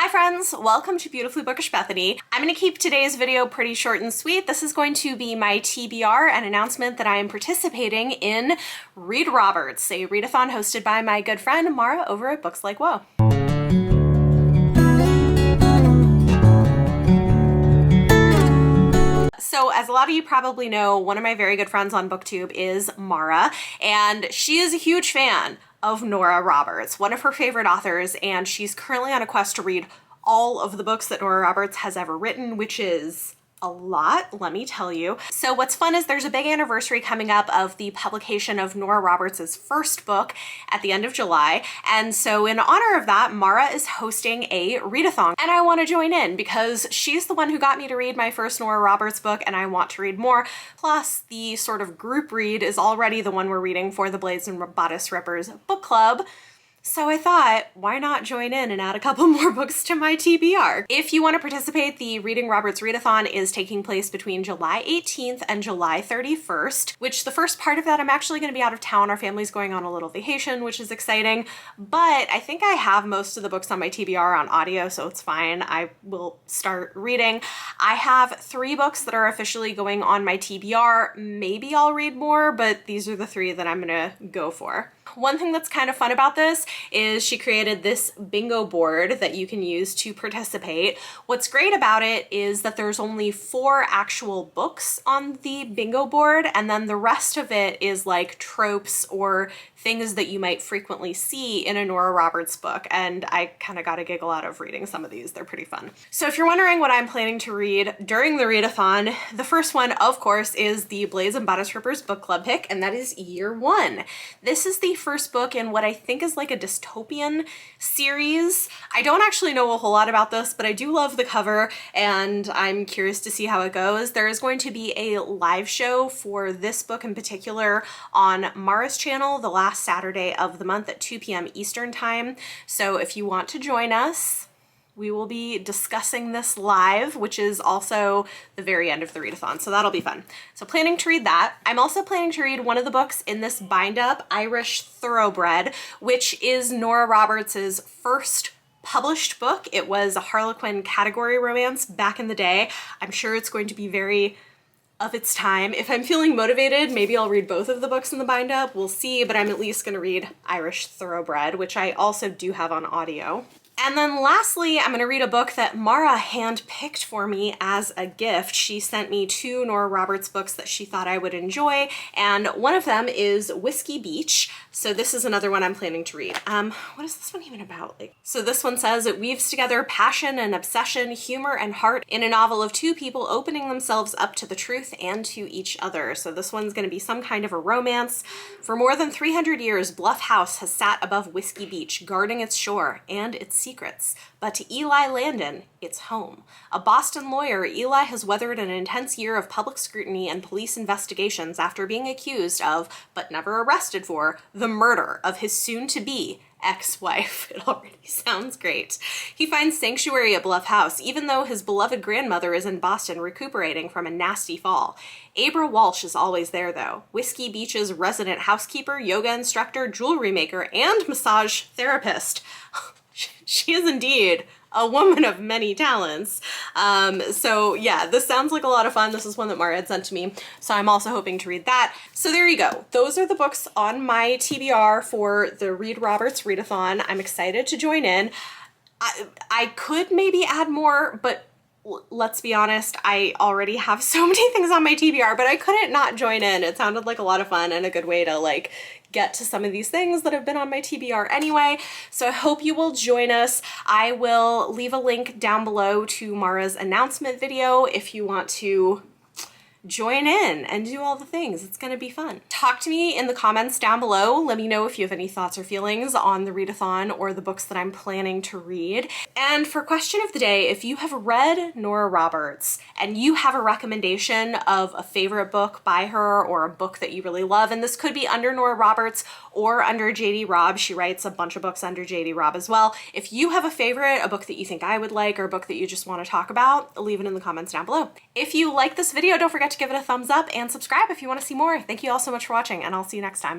Hi friends, welcome to Beautifully Bookish Bethany. I'm going to keep today's video pretty short and sweet. This is going to be my TBR, an announcement that I am participating in Read Roberts, a readathon hosted by my good friend Mara over at Books Like Whoa. So as a lot of you probably know, one of my very good friends on BookTube is Mara, and she is a huge fan of Nora Roberts, one of her favorite authors, and she's currently on a quest to read all of the books that Nora Roberts has ever written, which is a lot, let me tell you. So what's fun is there's a big anniversary coming up of the publication of Nora Roberts' first book at the end of July. And so in honor of that, Mara is hosting a readathon. And I want to join in because she's the one who got me to read my first Nora Roberts book and I want to read more. Plus the sort of group read is already the one we're reading for the Blades and Bodice Rippers book club. So I thought, why not join in and add a couple more books to my TBR? If you want to participate, the Reading Roberts Readathon is taking place between July 18th and July 31st, which the first part of that I'm actually going to be out of town. Our family's going on a little vacation, which is exciting, but I think I have most of the books on my TBR on audio, so it's fine. I will start reading. I have 3 books that are officially going on my TBR. Maybe I'll read more, but these are the 3 that I'm going to go for. One thing that's kind of fun about this is she created this bingo board that you can use to participate. What's great about it is that there's only 4 actual books on the bingo board, and then the rest of it is like tropes or things that you might frequently see in a Nora Roberts book, and I kind of got a giggle out of reading some of these. They're pretty fun. So if you're wondering what I'm planning to read during the readathon, the first one, of course, is the Blades and Bodice Rippers book club pick, and that is Year 1. This is the first book in what I think is like a dystopian series. I don't actually know a whole lot about this, but I do love the cover and I'm curious to see how it goes. There is going to be a live show for this book in particular on Mara's channel the last Saturday of the month at 2 p.m. Eastern time. So if you want to join us, we will be discussing this live, which is also the very end of the readathon, so that'll be fun. So planning to read that. I'm also planning to read one of the books in this bind-up, Irish Thoroughbred, which is Nora Roberts' first published book. It was a Harlequin category romance back in the day. I'm sure it's going to be very of its time. If I'm feeling motivated, maybe I'll read both of the books in the bind-up. We'll see, but I'm at least going to read Irish Thoroughbred, which I also do have on audio. And then lastly, I'm going to read a book that Mara handpicked for me as a gift. She sent me 2 Nora Roberts books that she thought I would enjoy, and one of them is Whiskey Beach. So this is another one I'm planning to read. What is this one even about? So this one says it weaves together passion and obsession, humor and heart in a novel of 2 people opening themselves up to the truth and to each other. So this one's going to be some kind of a romance. For more than 300 years, Bluff House has sat above Whiskey Beach, guarding its shore and its secrets. But to Eli Landon, it's home. A Boston lawyer, Eli has weathered an intense year of public scrutiny and police investigations after being accused of, but never arrested for, the murder of his soon-to-be ex-wife. It already sounds great. He finds sanctuary at Bluff House, even though his beloved grandmother is in Boston recuperating from a nasty fall. Abra Walsh is always there, though. Whiskey Beach's resident housekeeper, yoga instructor, jewelry maker, and massage therapist. She is indeed a woman of many talents. So yeah, this sounds like a lot of fun. This is one that Mara had sent to me, so I'm also hoping to read that. So there you go. Those are the books on my TBR for the Read Roberts Readathon. I'm excited to join in. I could maybe add more, but let's be honest, I already have so many things on my TBR, but I couldn't not join in. It sounded like a lot of fun and a good way to like get to some of these things that have been on my TBR anyway. So I hope you will join us. I will leave a link down below to Mara's announcement video if you want to join in and do all the things. It's gonna be fun. Talk to me in the comments down below. Let me know if you have any thoughts or feelings on the readathon or the books that I'm planning to read. And for question of the day, if you have read Nora Roberts and you have a recommendation of a favorite book by her or a book that you really love, and this could be under Nora Roberts or under J.D. Robb. She writes a bunch of books under J.D. Robb as well. If you have a favorite, a book that you think I would like, or a book that you just want to talk about, leave it in the comments down below. If you like this video, don't forget to give it a thumbs up and subscribe if you want to see more. Thank you all so much for watching, and I'll see you next time.